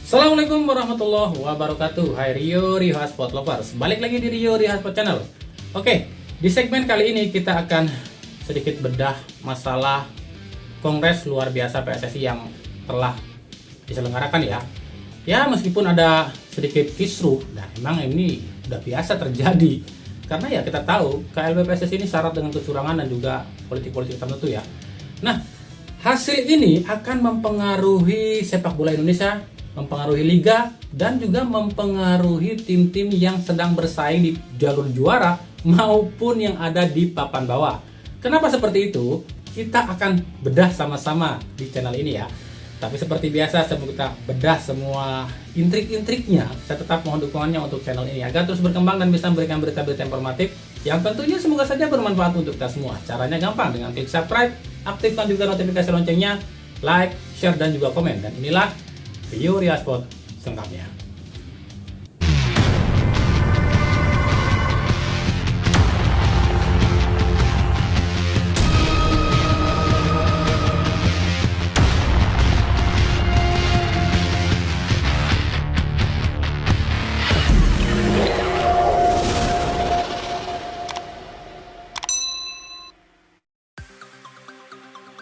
Assalamualaikum warahmatullahi wabarakatuh. Hai Rio Hotspot Lovers, balik lagi di Rio Hotspot Channel. Oke, di segmen kali ini kita akan sedikit bedah masalah Kongres luar biasa PSSI yang telah diselenggarakan ya. Ya, meskipun ada sedikit kisruh, dan emang ini udah biasa terjadi. Karena ya kita tahu KLB PSSI ini syarat dengan kecurangan dan juga politik-politik tertentu ya. Nah, hasil ini akan mempengaruhi sepak bola Indonesia, mempengaruhi liga, dan juga mempengaruhi tim-tim yang sedang bersaing di jalur juara maupun yang ada di papan bawah. Kenapa seperti itu? Kita akan bedah sama-sama di channel ini ya. Tapi seperti biasa, sebelum kita bedah semua intrik-intriknya, saya tetap mohon dukungannya untuk channel ini agar terus berkembang dan bisa memberikan berita-berita informatif yang tentunya semoga saja bermanfaat untuk kita semua. Caranya gampang, dengan klik subscribe, aktifkan juga notifikasi loncengnya, like, share, dan juga komen. Dan inilah Rio Hotspot selengkapnya.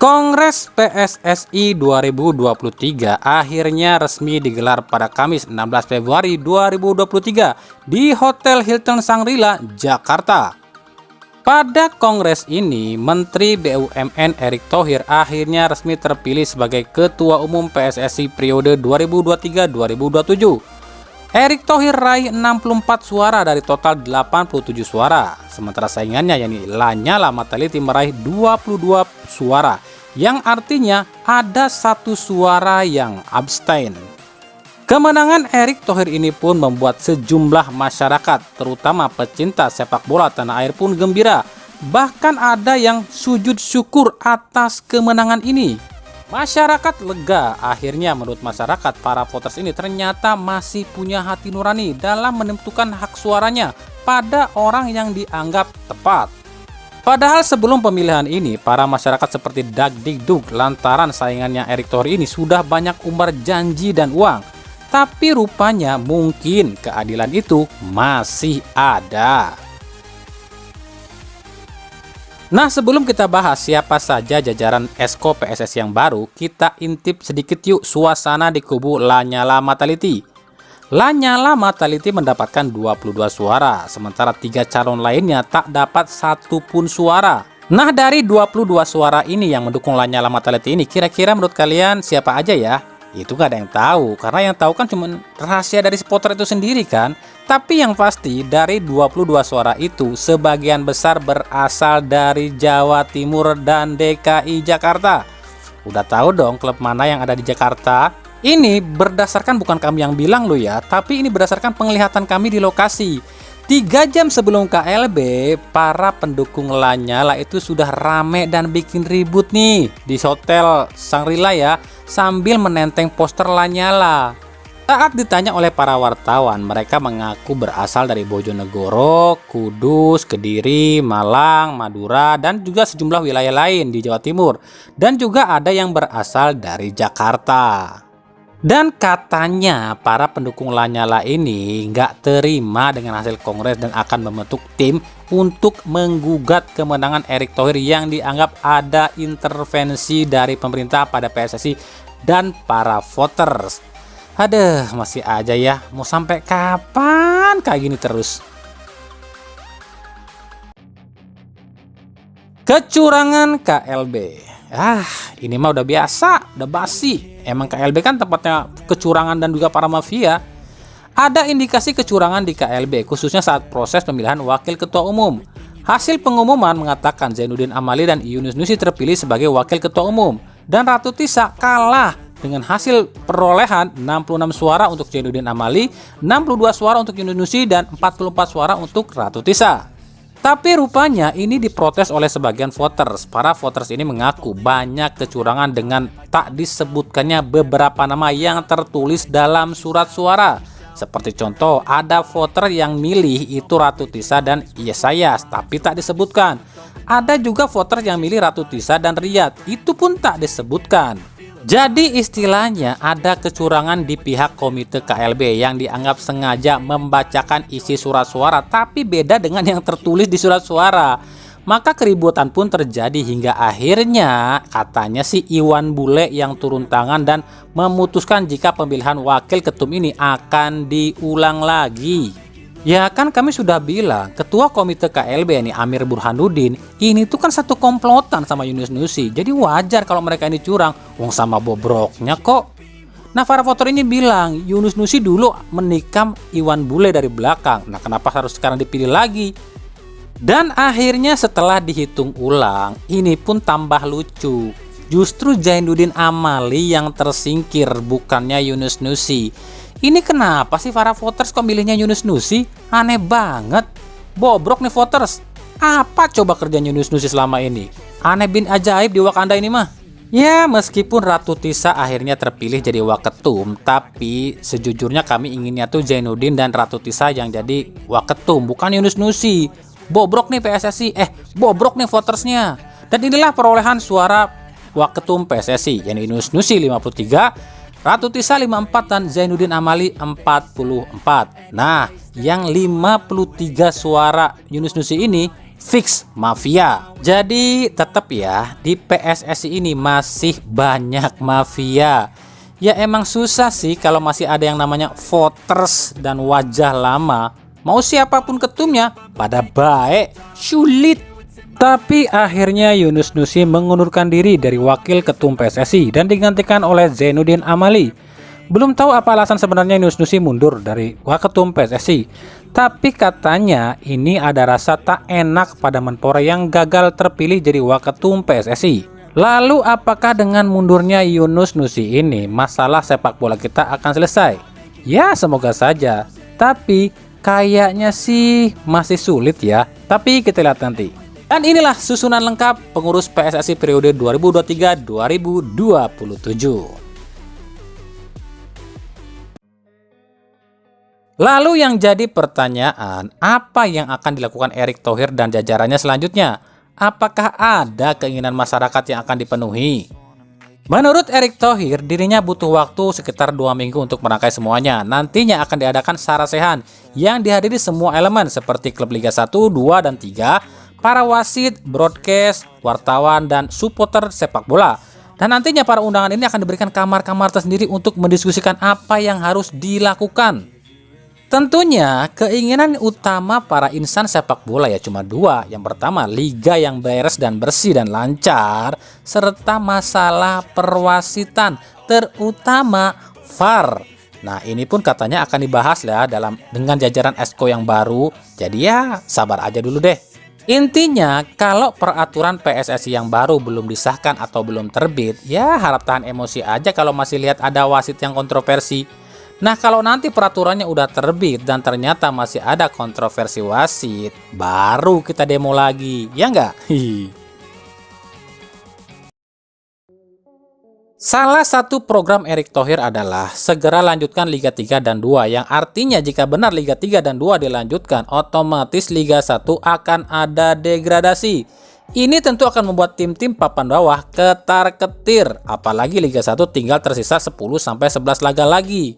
Kongres PSSI 2023 akhirnya resmi digelar pada Kamis 16 Februari 2023 di Hotel Hilton Shangri-La, Jakarta. Pada kongres ini, Menteri BUMN Erick Thohir akhirnya resmi terpilih sebagai Ketua Umum PSSI periode 2023-2027. Erick Thohir raih 64 suara dari total 87 suara, sementara saingannya yakni Lanyala Mataliti meraih 22 suara, yang artinya ada satu suara yang abstain. Kemenangan Erick Thohir ini pun membuat sejumlah masyarakat, terutama pecinta sepak bola tanah air pun gembira. Bahkan ada yang sujud syukur atas kemenangan ini. Masyarakat lega, akhirnya menurut masyarakat para voters ini ternyata masih punya hati nurani dalam menentukan hak suaranya pada orang yang dianggap tepat. Padahal sebelum pemilihan ini, para masyarakat seperti dagdikduk lantaran saingannya Erick Thohir ini sudah banyak umbar janji dan uang. Tapi rupanya mungkin keadilan itu masih ada. Nah, sebelum kita bahas siapa saja jajaran Esko PSSI yang baru, kita intip sedikit yuk suasana di kubu Lanyala Mataliti. Lanyala Mataliti mendapatkan 22 suara, sementara 3 calon lainnya tak dapat satu pun suara. Nah, dari 22 suara ini yang mendukung Lanyala Mataliti ini, kira-kira menurut kalian siapa aja ya? Itu gak ada yang tahu, karena yang tahu kan cuma rahasia dari supporter itu sendiri kan. Tapi yang pasti dari 22 suara itu sebagian besar berasal dari Jawa Timur dan DKI Jakarta. Udah tahu dong klub mana yang ada di Jakarta? Ini berdasarkan bukan kami yang bilang loh ya, tapi ini berdasarkan penglihatan kami di lokasi. 3 jam sebelum KLB, para pendukung Lanyala itu sudah rame dan bikin ribut nih di Hotel Shangri-La ya, sambil menenteng poster Lanyala. Saat ditanya oleh para wartawan, mereka mengaku berasal dari Bojonegoro, Kudus, Kediri, Malang, Madura, dan juga sejumlah wilayah lain di Jawa Timur. Dan juga ada yang berasal dari Jakarta. Dan katanya para pendukung Lanyala ini nggak terima dengan hasil kongres dan akan membentuk tim untuk menggugat kemenangan Erick Thohir yang dianggap ada intervensi dari pemerintah pada PSSI dan para voters. Aduh, masih aja ya, mau sampai kapan kayak gini terus? Kecurangan KLB. Ini mah udah biasa, udah basi. Emang KLB kan tempatnya kecurangan dan juga para mafia. Ada indikasi kecurangan di KLB, khususnya saat proses pemilihan wakil ketua umum. Hasil pengumuman mengatakan Zainuddin Amali dan Yunus Nusi terpilih sebagai wakil ketua umum. Dan Ratu Tisa kalah dengan hasil perolehan 66 suara untuk Zainuddin Amali, 62 suara untuk Yunus Nusi, dan 44 suara untuk Ratu Tisa. Tapi rupanya ini diprotes oleh sebagian voters. Para voters ini mengaku banyak kecurangan dengan tak disebutkannya beberapa nama yang tertulis dalam surat suara. Seperti contoh, ada voter yang milih itu Ratu Tisa dan Yesayas, tapi tak disebutkan. Ada juga voter yang milih Ratu Tisa dan Riyad, itu pun tak disebutkan. Jadi istilahnya ada kecurangan di pihak komite KLB yang dianggap sengaja membacakan isi surat suara tapi beda dengan yang tertulis di surat suara. Maka keributan pun terjadi hingga akhirnya katanya si Iwan Bule yang turun tangan dan memutuskan jika pemilihan wakil ketum ini akan diulang lagi. Ya kan kami sudah bilang, ketua komite KLB ini Amir Burhanuddin ini tuh kan satu komplotan sama Yunus Nusi. Jadi wajar kalau mereka ini curang, wong sama bobroknya kok. Nah para voter ini bilang Yunus Nusi dulu menikam Iwan Bule dari belakang. Nah kenapa harus sekarang dipilih lagi? Dan akhirnya setelah dihitung ulang, ini pun tambah lucu. Justru Zainuddin Amali yang tersingkir, bukannya Yunus Nusi. Ini kenapa sih para voters kok milihnya Yunus Nusi? Aneh banget. Bobrok nih voters. Apa coba kerjaan Yunus Nusi selama ini? Aneh bin ajaib di Wakanda ini mah. Ya meskipun Ratu Tisa akhirnya terpilih jadi waketum, tapi sejujurnya kami inginnya tuh Zainuddin dan Ratu Tisa yang jadi waketum, bukan Yunus Nusi. Bobrok nih PSSI, bobrok nih votersnya. Dan inilah perolehan suara waketum PSSI, yakni Yunus Nusi 53, Ratu Tisa 54 dan Zainuddin Amali 44. Nah, yang 53 suara Yunus Nusi ini fix mafia. Jadi tetap ya, di PSSI ini masih banyak mafia. Ya emang susah sih kalau masih ada yang namanya voters dan wajah lama. Mau siapapun ketumnya, pada baik, sulit. Tapi akhirnya Yunus Nusi mengundurkan diri dari wakil ketum PSSI dan digantikan oleh Zainuddin Amali. Belum tahu apa alasan sebenarnya Yunus Nusi mundur dari waketum PSSI. Tapi katanya ini ada rasa tak enak pada Menpora yang gagal terpilih jadi waketum PSSI. Lalu apakah dengan mundurnya Yunus Nusi ini masalah sepak bola kita akan selesai? Ya semoga saja. Tapi kayaknya sih masih sulit ya. Tapi kita lihat nanti. Dan inilah susunan lengkap pengurus PSSI periode 2023-2027. Lalu yang jadi pertanyaan, apa yang akan dilakukan Erick Thohir dan jajarannya selanjutnya? Apakah ada keinginan masyarakat yang akan dipenuhi? Menurut Erick Thohir, dirinya butuh waktu sekitar 2 minggu untuk merangkai semuanya. Nantinya akan diadakan sarasehan yang dihadiri semua elemen seperti klub Liga 1, 2, dan 3, para wasit, broadcast, wartawan, dan supporter sepak bola. Dan nantinya para undangan ini akan diberikan kamar-kamar tersendiri untuk mendiskusikan apa yang harus dilakukan. Tentunya keinginan utama para insan sepak bola ya cuma 2. Yang pertama, liga yang beres dan bersih dan lancar, serta masalah perwasitan, terutama VAR. Nah ini pun katanya akan dibahas ya dengan jajaran Esko yang baru. Jadi ya sabar aja dulu deh. Intinya kalau peraturan PSSI yang baru belum disahkan atau belum terbit, ya harap tahan emosi aja kalau masih lihat ada wasit yang kontroversi. Nah kalau nanti peraturannya udah terbit dan ternyata masih ada kontroversi wasit, baru kita demo lagi, ya nggak? Salah satu program Erick Thohir adalah segera lanjutkan Liga 3 dan 2, yang artinya jika benar Liga 3 dan 2 dilanjutkan, otomatis Liga 1 akan ada degradasi. Ini tentu akan membuat tim-tim papan bawah ketar-ketir, apalagi Liga 1 tinggal tersisa 10-11 laga lagi.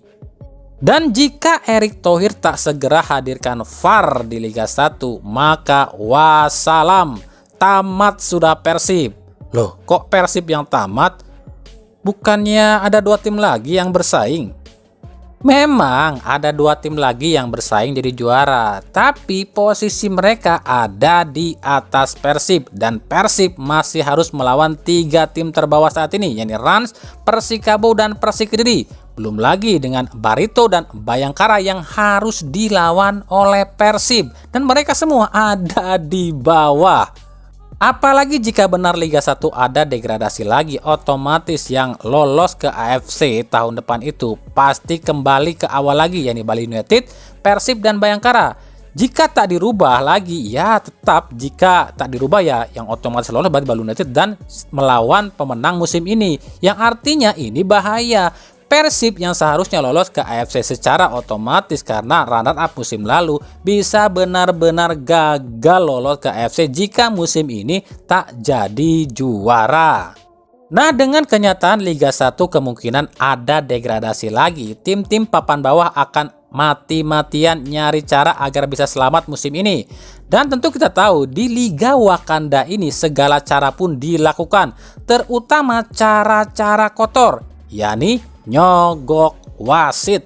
Dan jika Erick Thohir tak segera hadirkan VAR di Liga 1, maka wassalam, tamat sudah Persib. Loh, kok Persib yang tamat? Bukannya ada 2 tim lagi yang bersaing? Memang ada 2 tim lagi yang bersaing jadi juara, tapi posisi mereka ada di atas Persib, dan Persib masih harus melawan 3 tim terbawah saat ini, yakni Rans, Persikabo, dan Persik Kediri. Belum lagi dengan Barito dan Bayangkara yang harus dilawan oleh Persib, dan mereka semua ada di bawah. Apalagi jika benar Liga 1 ada degradasi lagi, otomatis yang lolos ke AFC tahun depan itu pasti kembali ke awal lagi, yakni Bali United, Persib, dan Bayangkara. Jika tak dirubah lagi, ya tetap. Jika tak dirubah ya yang otomatis lolos berarti Bali United dan melawan pemenang musim ini, yang artinya ini bahaya. Persib yang seharusnya lolos ke AFC secara otomatis karena runner up musim lalu bisa benar-benar gagal lolos ke AFC jika musim ini tak jadi juara. Nah, dengan kenyataan Liga 1 kemungkinan ada degradasi lagi, tim-tim papan bawah akan mati-matian nyari cara agar bisa selamat musim ini. Dan tentu kita tahu di Liga Wakanda ini segala cara pun dilakukan, terutama cara-cara kotor, yakni nyogok wasit.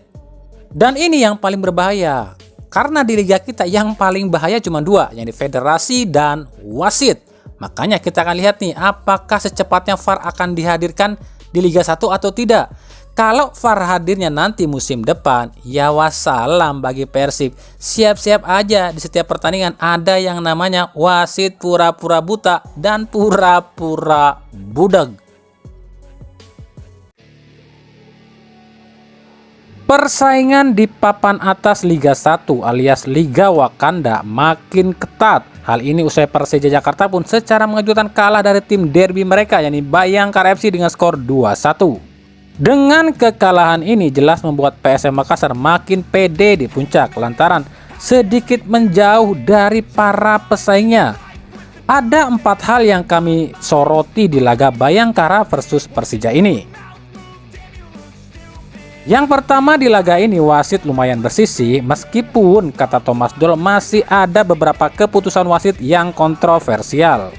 Dan ini yang paling berbahaya, karena di liga kita yang paling bahaya cuma dua, yakni federasi dan wasit. Makanya kita akan lihat nih, apakah secepatnya VAR akan dihadirkan di Liga 1 atau tidak. Kalau VAR hadirnya nanti musim depan, ya wassalam bagi Persib. Siap-siap aja di setiap pertandingan ada yang namanya wasit pura-pura buta dan pura-pura budag. Persaingan di papan atas Liga 1 alias Liga Wakanda makin ketat. Hal ini usai Persija Jakarta pun secara mengejutkan kalah dari tim derby mereka, yakni Bayangkara FC dengan skor 2-1. Dengan kekalahan ini jelas membuat PSM Makassar makin pede di puncak lantaran sedikit menjauh dari para pesaingnya. Ada 4 hal yang kami soroti di laga Bayangkara versus Persija ini. Yang pertama, di laga ini wasit lumayan bersisi, meskipun kata Thomas Doll masih ada beberapa keputusan wasit yang kontroversial.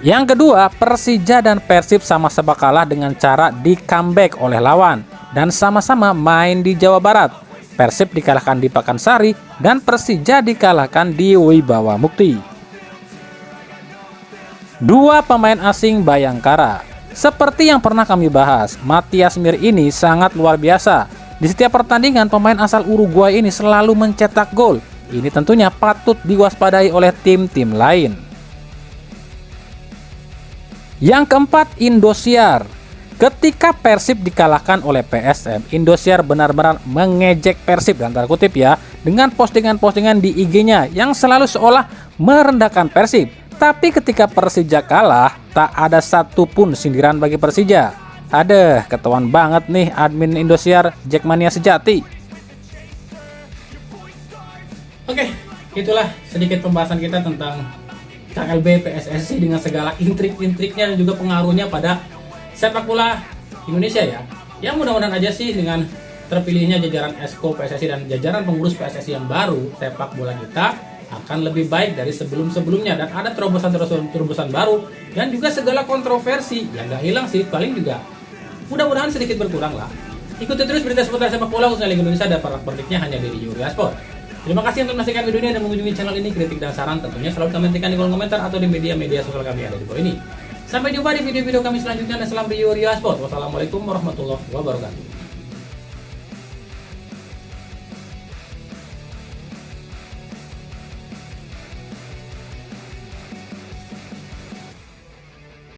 Yang kedua, Persija dan Persib sama-sama kalah dengan cara di comeback oleh lawan dan sama-sama main di Jawa Barat. Persib dikalahkan di Pakansari dan Persija dikalahkan di Wibawa Mukti. 2 pemain asing Bayangkara. Seperti yang pernah kami bahas, Matias Mir ini sangat luar biasa. Di setiap pertandingan pemain asal Uruguay ini selalu mencetak gol. Ini tentunya patut diwaspadai oleh tim-tim lain. Yang keempat, Indosiar. Ketika Persib dikalahkan oleh PSM, Indosiar benar-benar mengejek Persib dan tanda kutip ya, dengan postingan-postingan di IG-nya yang selalu seolah merendahkan Persib. Tapi ketika Persija kalah, tak ada satupun sindiran bagi Persija. Aduh, ketahuan banget nih admin Indosiar Jackmania sejati. Oke, itulah sedikit pembahasan kita tentang KLB PSSI dengan segala intrik-intriknya dan juga pengaruhnya pada sepak bola Indonesia ya. Yang mudah-mudahan aja sih dengan terpilihnya jajaran Esko PSSI dan jajaran pengurus PSSI yang baru, sepak bola kita akan lebih baik dari sebelum-sebelumnya dan ada terobosan-terobosan baru dan juga segala kontroversi yang gak hilang sih, paling juga mudah-mudahan sedikit berkurang lah. Ikuti terus berita seputar sepak bola khususnya Liga Indonesia dan pernak-perniknya hanya dari Yuria Sport. Terima kasih untuk menyaksikan video ini dan mengunjungi channel ini. Kritik dan saran tentunya selalu komentarkan di kolom komentar atau di media-media sosial kami ada di bawah ini. Sampai jumpa di video-video kami selanjutnya dan salam dari Yuria Sport. Wassalamualaikum warahmatullahi wabarakatuh.